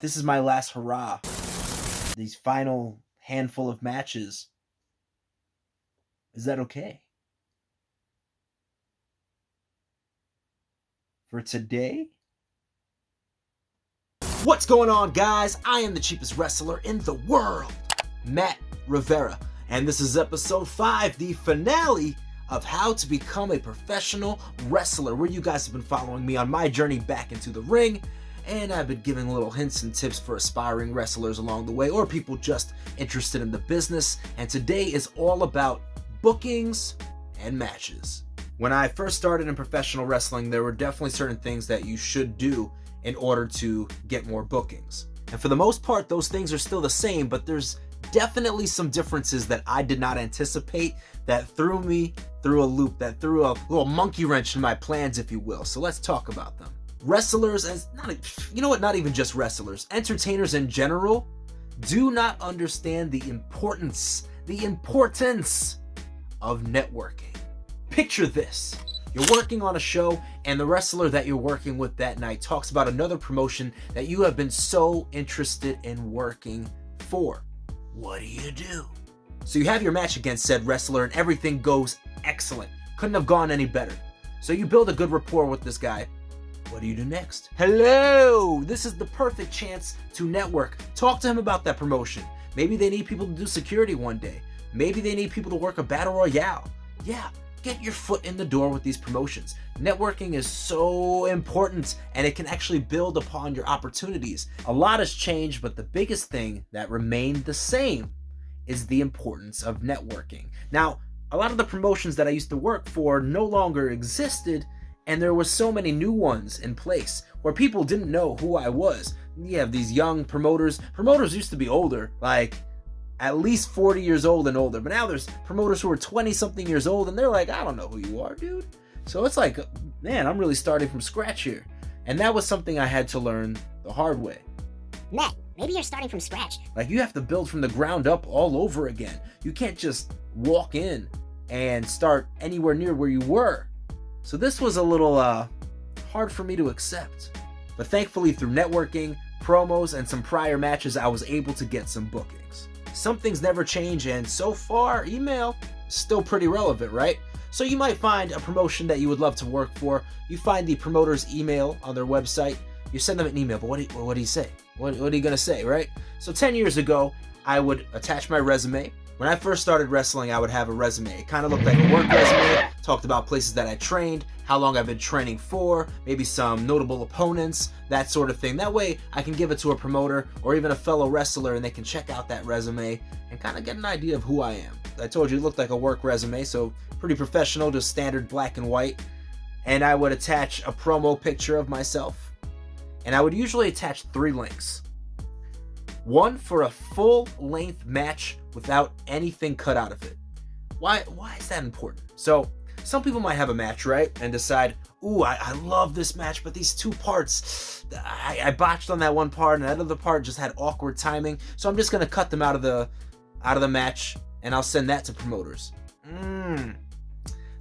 This is my last hurrah. These final handful of matches. Is that okay? For today? What's going on, guys? I am the cheapest wrestler in the world, Matt Rivera, and this is episode 5, the finale of how to become a professional wrestler, where you guys have been following me on my journey back into the ring, and I've been giving little hints and tips for aspiring wrestlers along the way, or people just interested in the business, and today is all about bookings and matches. When I first started in professional wrestling, there were definitely certain things that you should do in order to get more bookings. And for the most part, those things are still the same, but there's definitely some differences that I did not anticipate that threw me through a loop, that threw a little monkey wrench in my plans, if you will. So let's talk about them. Wrestlers, not even just wrestlers, entertainers in general, do not understand the importance of networking. Picture this. You're working on a show, and the wrestler that you're working with that night talks about another promotion that you have been so interested in working for. What do? So you have your match against said wrestler, and everything goes excellent. Couldn't have gone any better. So you build a good rapport with this guy. What do you do next? Hello! This is the perfect chance to network. Talk to him about that promotion. Maybe they need people to do security one day. Maybe they need people to work a battle royale. Yeah. Get your foot in the door with these promotions. Networking is so important, and it can actually build upon your opportunities. A lot has changed, but the biggest thing that remained the same is the importance of networking. Now, a lot of the promotions that I used to work for no longer existed, and there were so many new ones in place where people didn't know who I was. You have these young promoters. Promoters used to be older, like at least 40 years old and older. But now there's promoters who are 20-something years old, and they're like, I don't know who you are, dude. So it's like, man, I'm really starting from scratch here. And that was something I had to learn the hard way. Matt, maybe you're starting from scratch. Like, you have to build from the ground up all over again. You can't just walk in and start anywhere near where you were. So this was a little hard for me to accept. But thankfully, through networking, promos, and some prior matches, I was able to get some bookings. Some things never change, and so far, email is still pretty relevant, right? So you might find a promotion that you would love to work for. You find the promoter's email on their website. You send them an email, but what do you say? What are you going to say, right? So 10 years ago, I would attach my resume. When I first started wrestling, I would have a resume. It kind of looked like a work resume. Talked about places that I trained, how long I've been training for, maybe some notable opponents, that sort of thing. That way, I can give it to a promoter or even a fellow wrestler, and they can check out that resume and kind of get an idea of who I am. I told you it looked like a work resume, so pretty professional, just standard black and white. And I would attach a promo picture of myself. And I would usually attach 3 links. One for a full-length match without anything cut out of it. Why is that important? So, some people might have a match, right? And decide, ooh, I love this match, but these 2 parts, I botched on that one part, and that other part just had awkward timing. So I'm just going to cut them out of the match, and I'll send that to promoters.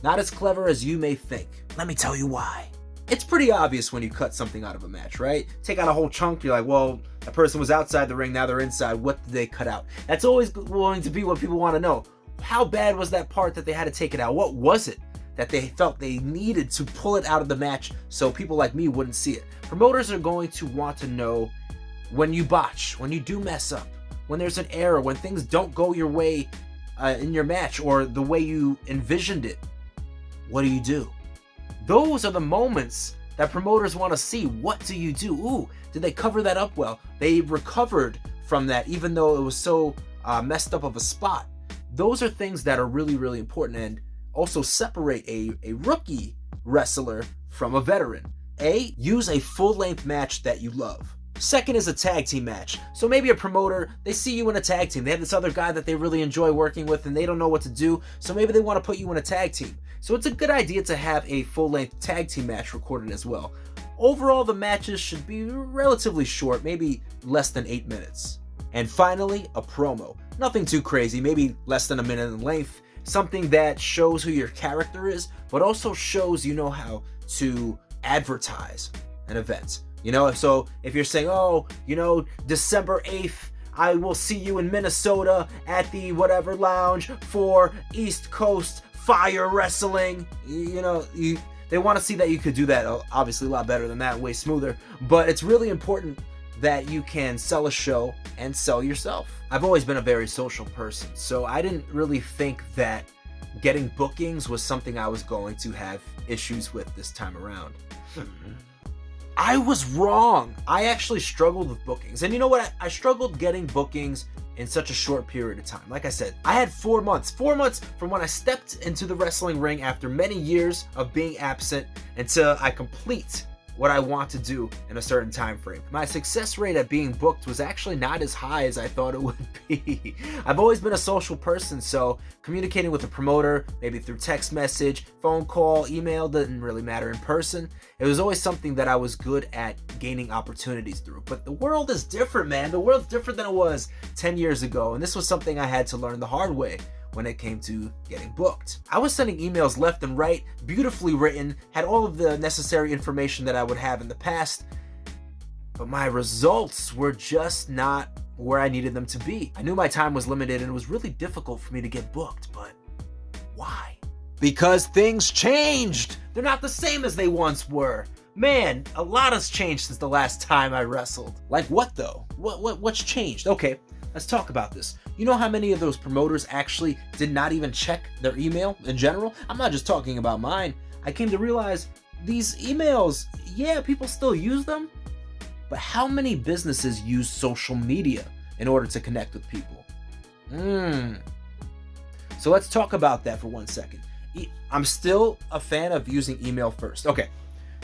Not as clever as you may think. Let me tell you why. It's pretty obvious when you cut something out of a match, right? Take out a whole chunk, you're like, well, that person was outside the ring, now they're inside. What did they cut out? That's always going to be what people want to know. How bad was that part that they had to take it out? What was it that they felt they needed to pull it out of the match so people like me wouldn't see it? Promoters are going to want to know when you botch, when you do mess up, when there's an error, when things don't go your way in your match or the way you envisioned it. What do? Those are the moments that promoters want to see. What do you do? Ooh, did they cover that up well? They recovered from that even though it was so messed up of a spot. Those are things that are really, really important and also separate a rookie wrestler from a veteran. Use a full-length match that you love. Second is a tag team match. So maybe a promoter, they see you in a tag team. They have this other guy that they really enjoy working with and they don't know what to do. So maybe they want to put you in a tag team. So it's a good idea to have a full-length tag team match recorded as well. Overall, the matches should be relatively short, maybe less than 8 minutes. And finally, a promo. Nothing too crazy, maybe less than a minute in length. Something that shows who your character is, but also shows you know how to advertise an event. So if you're saying, oh, December 8th, I will see you in Minnesota at the whatever lounge for East Coast Fire Wrestling, they want to see that you could do that, obviously a lot better than that, way smoother. But it's really important that you can sell a show and sell yourself. I've always been a very social person, so I didn't really think that getting bookings was something I was going to have issues with this time around. I was wrong. I actually struggled with bookings. And you know what? I struggled getting bookings in such a short period of time. Like I said, I had 4 months. 4 months from when I stepped into the wrestling ring after many years of being absent until I complete what I want to do in a certain time frame. My success rate at being booked was actually not as high as I thought it would be. I've always been a social person, so communicating with a promoter, maybe through text message, phone call, email, didn't really matter in person. It was always something that I was good at gaining opportunities through. But the world is different, man. The world's different than it was 10 years ago, and this was something I had to learn the hard way when it came to getting booked. I was sending emails left and right, beautifully written, had all of the necessary information that I would have in the past, but my results were just not where I needed them to be. I knew my time was limited and it was really difficult for me to get booked, but why? Because things changed! They're not the same as they once were. Man, a lot has changed since the last time I wrestled. Like what though? What's changed? Okay, let's talk about this. You know how many of those promoters actually did not even check their email in general? I'm not just talking about mine. I came to realize these emails, yeah, people still use them, but how many businesses use social media in order to connect with people? So let's talk about that for 1 second. I'm still a fan of using email first. Okay,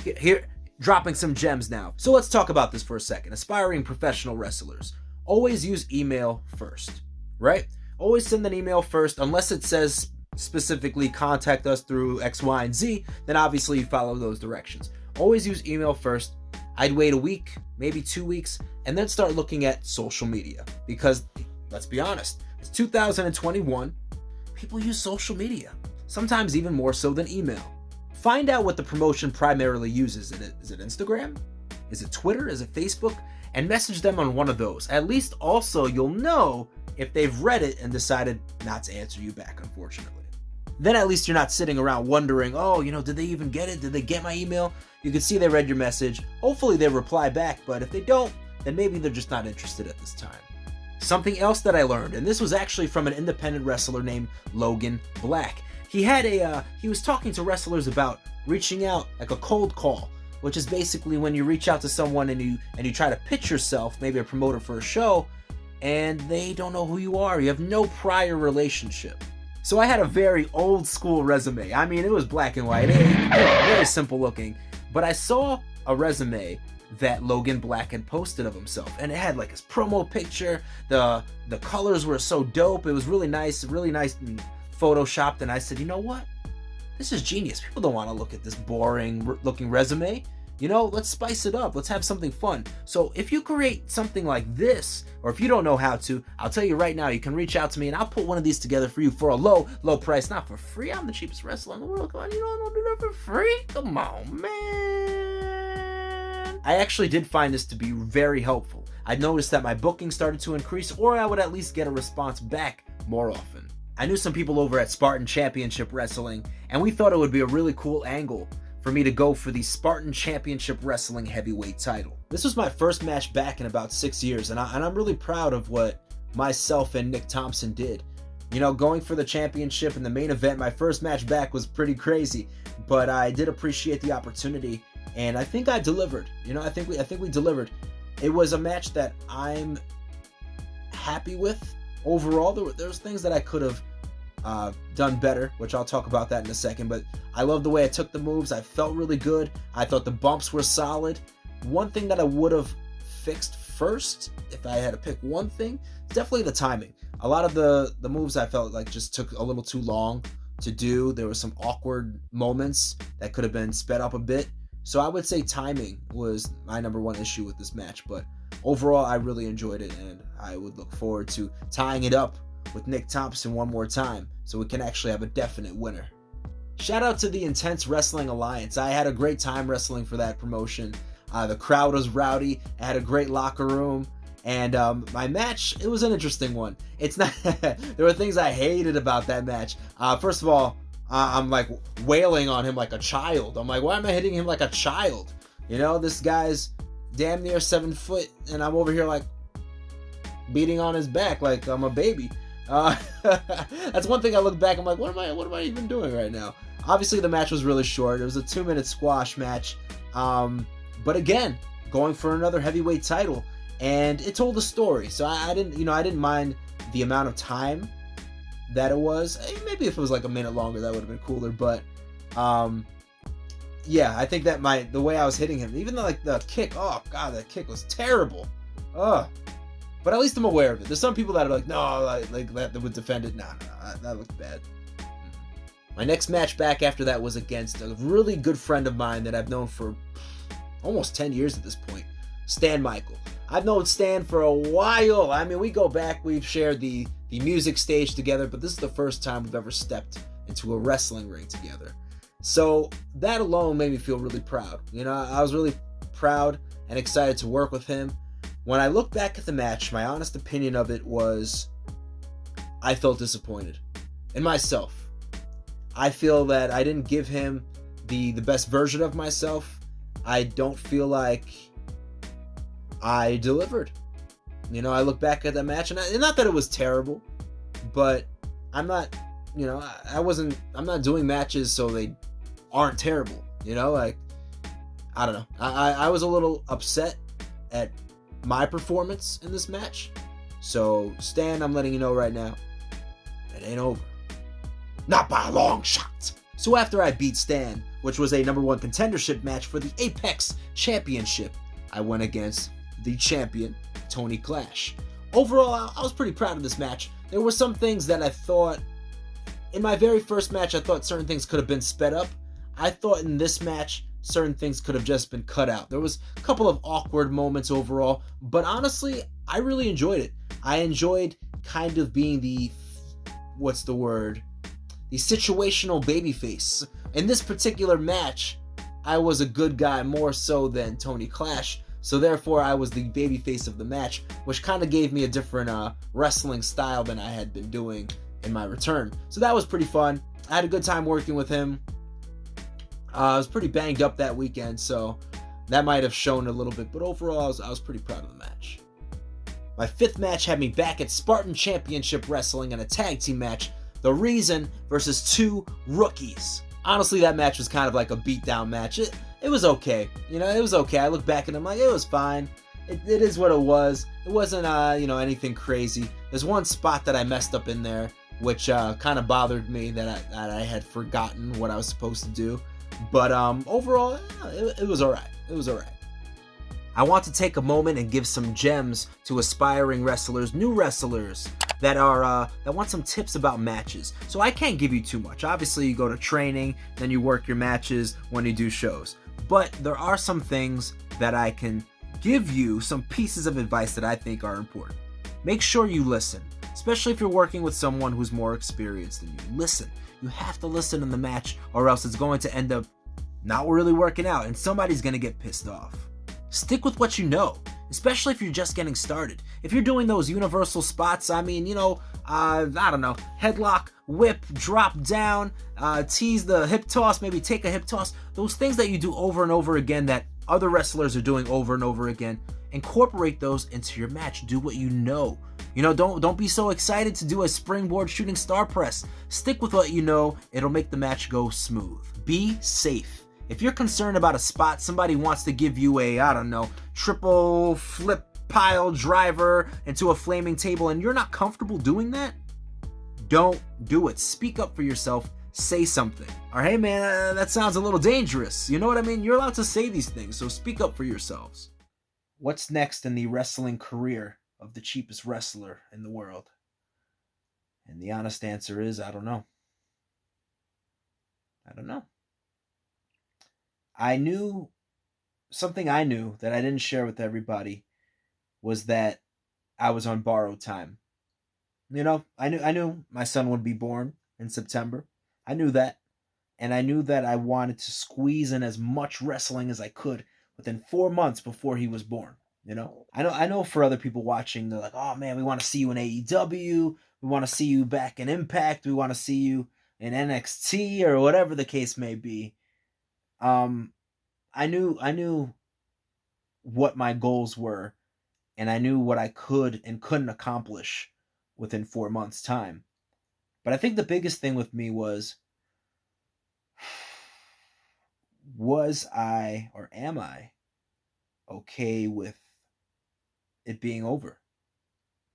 here, dropping some gems now. So let's talk about this for a second. Aspiring professional wrestlers, always use email first, right? Always send an email first, unless it says specifically contact us through X, Y, and Z, then obviously you follow those directions. Always use email first. I'd wait a week, maybe 2 weeks, and then start looking at social media. Because, let's be honest, it's 2021. People use social media, sometimes even more so than email. Find out what the promotion primarily uses. Is it Instagram? Is it Twitter? Is it Facebook? And message them on one of those. At least also you'll know if they've read it and decided not to answer you back, unfortunately. Then at least you're not sitting around wondering, oh, did they even get it? Did they get my email? You can see they read your message. Hopefully they reply back, but if they don't, then maybe they're just not interested at this time. Something else that I learned, and this was actually from an independent wrestler named Logan Black. He was talking to wrestlers about reaching out, like a cold call, which is basically when you reach out to someone and you try to pitch yourself, maybe a promoter for a show, and they don't know who you are. You have no prior relationship. So I had a very old school resume. I mean, it was black and white, very simple looking, but I saw a resume that Logan Black had posted of himself, and it had like his promo picture. The colors were so dope. It was really nice and photoshopped, and I said, you know what? This is genius. People don't want to look at this boring looking resume. Let's spice it up. Let's have something fun. So if you create something like this, or if you don't know how to, I'll tell you right now, you can reach out to me and I'll put one of these together for you for a low price. Not for free. I'm the cheapest wrestler in the world. Come on, you don't do that for free? Come on, man. I actually did find this to be very helpful. I noticed that my booking started to increase, or I would at least get a response back more often. I knew some people over at Spartan Championship Wrestling, and we thought it would be a really cool angle for me to go for the Spartan Championship Wrestling heavyweight title. This was my first match back in about 6 years, and I'm really proud of what myself and Nick Thompson did. Going for the championship in the main event, my first match back was pretty crazy, but I did appreciate the opportunity, and I think I delivered. I think we delivered. It was a match that I'm happy with overall. There's things that I could have done better, which I'll talk about that in a second, but I love the way I took the moves. I felt really good. I thought the bumps were solid. One thing that I would have fixed first, if I had to pick one thing, definitely the timing. A lot of the moves I felt like just took a little too long to do. There were some awkward moments that could have been sped up a bit. So I would say timing was my number one issue with this match, but overall I really enjoyed it, and I would look forward to tying it up with Nick Thompson one more time so we can actually have a definite winner. Shout out to the Intense Wrestling Alliance. I had a great time wrestling for that promotion. The crowd was rowdy. I had a great locker room. And my match, it was an interesting one. It's not. There were things I hated about that match. First of all, I'm like wailing on him like a child. I'm like, why am I hitting him like a child? You know, this guy's damn near 7 foot, and I'm over here like beating on his back like I'm a baby. That's one thing I look back, I'm like, what am I even doing right now? Obviously, the match was really short. It was a 2-minute squash match. But again, going for another heavyweight title. And it told a story, so I didn't mind the amount of time that it was. Maybe if it was like a minute longer, that would have been cooler. But yeah, I think that the way I was hitting him, even though like the kick, oh god, that kick was terrible. But at least I'm aware of it. There's some people that are like, no, like that would defend it. No, that looked bad. My next match back after that was against a really good friend of mine that I've known for almost 10 years at this point, Stan Michael. I've known Stan for a while. I mean, we go back, we've shared the music stage together, but this is the first time we've ever stepped into a wrestling ring together. So that alone made me feel really proud. You know, I was really proud and excited to work with him. When I look back at the match, my honest opinion of it was I felt disappointed in myself. I feel that I didn't give him the best version of myself. I don't feel like I delivered. You know, I look back at that match, and not that it was terrible, but I'm not, you know, I'm not doing matches so they aren't terrible. You know, like, I don't know. I was a little upset at my performance in this match. So, Stan, I'm letting you know right now, it ain't over. Not by a long shot. So after I beat Stan, which was a number 1 contendership match for the Apex Championship, I went against the champion, Tony Clash. Overall, I was pretty proud of this match. There were some things that I thought, in my very first match, I thought certain things could have been sped up. I thought in this match, certain things could have just been cut out. There was a couple of awkward moments overall, but honestly, I really enjoyed it. I enjoyed kind of being the situational babyface. In this particular match, I was a good guy more so than Tony Clash, so therefore I was the babyface of the match, which kind of gave me a different wrestling style than I had been doing in my return. So that was pretty fun. I had a good time working with him. I was pretty banged up that weekend, so that might have shown a little bit, but overall I was pretty proud of the match. My 5th match had me back at Spartan Championship Wrestling in a tag team match, The Reason versus 2 rookies. Honestly, that match was kind of like a beatdown match. It was okay. You know, it was okay. I look back and I'm like, it was fine. It is what it was. It wasn't, anything crazy. There's one spot that I messed up in there, which kind of bothered me that I had forgotten what I was supposed to do. But overall, it was all right. It was all right. I want to take a moment and give some gems to aspiring wrestlers, new wrestlers that want some tips about matches. So I can't give you too much. Obviously, you go to training, then you work your matches when you do shows. But there are some things that I can give you, some pieces of advice that I think are important. Make sure you listen, especially if you're working with someone who's more experienced than you. Listen. You have to listen in the match, or else it's going to end up not really working out, and somebody's going to get pissed off. Stick with what you know, especially if you're just getting started. If you're doing those universal spots, I mean, I don't know, headlock, whip, drop down, tease the hip toss, maybe take a hip toss, those things that you do over and over again that other wrestlers are doing over and over again, incorporate those into your match. Do what you know. You know, don't be so excited to do a springboard shooting star press. Stick with what you know. It'll make the match go smooth. Be safe. If you're concerned about a spot, somebody wants to give you a, triple flip pile driver into a flaming table, and you're not comfortable doing that, don't do it. Speak up for yourself. Say something. Or, hey man, that sounds a little dangerous. You know what I mean? You're allowed to say these things, so speak up for yourselves. What's next in the wrestling career of the cheapest wrestler in the world? And the honest answer is, I don't know. Something I knew that I didn't share with everybody was that I was on borrowed time. You know, I knew my son would be born in September. I knew that. And I knew that I wanted to squeeze in as much wrestling as I could within 4 months before he was born. You know, I know for other people watching, they're like, oh man, we want to see you in AEW. We want to see you back in Impact. We want to see you in NXT or whatever the case may be. I knew what my goals were, and I knew what I could and couldn't accomplish within 4 months' time. But I think the biggest thing with me was I or am I okay with it being over?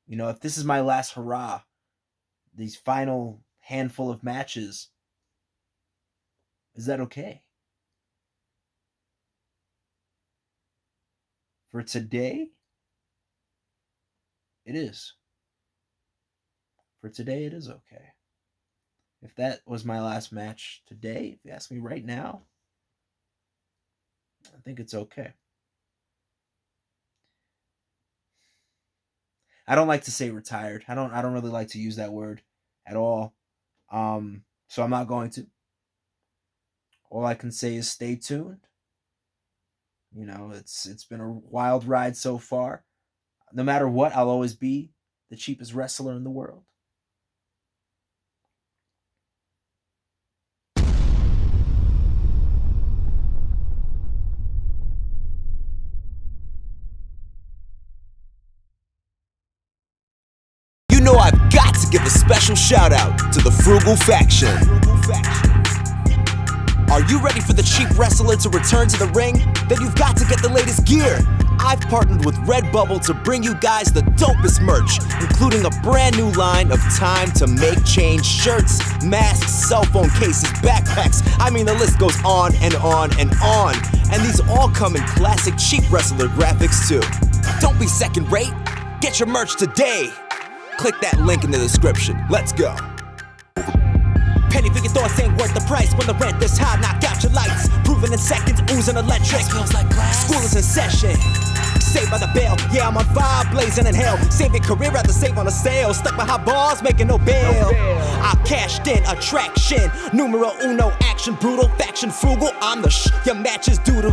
You know, if this is my last hurrah, these final handful of matches, is that okay? For today, it is. For today, it is okay. If that was my last match today, if you ask me right now, I think it's okay. I don't like to say retired. I don't really like to use that word at all. So I'm not going to. All I can say is stay tuned. You know, it's been a wild ride so far. No matter what, I'll always be the cheapest wrestler in the world. You know I've got to give a special shout out to the Frugal Faction. Are you ready for the cheap wrestler to return to the ring? Then you've got to get the latest gear. I've partnered with Redbubble to bring you guys the dopest merch, including a brand new line of time to make change shirts, masks, cell phone cases, backpacks. I mean, the list goes on and on and on. And these all come in classic cheap wrestler graphics too. Don't be second rate. Get your merch today. Click that link in the description. Let's go. Penny for your thoughts ain't worth the price. When the rent this high, knock out your lights. Proven in seconds, oozing electric. Smells like glass. School is in session. Saved by the bell. Yeah, I'm on fire, blazing in hell. Save your career, rather save on a sale. Stuck behind bars, making no bail. I cashed in, attraction. Numero uno, action brutal. Faction frugal, I'm the your matches doodle.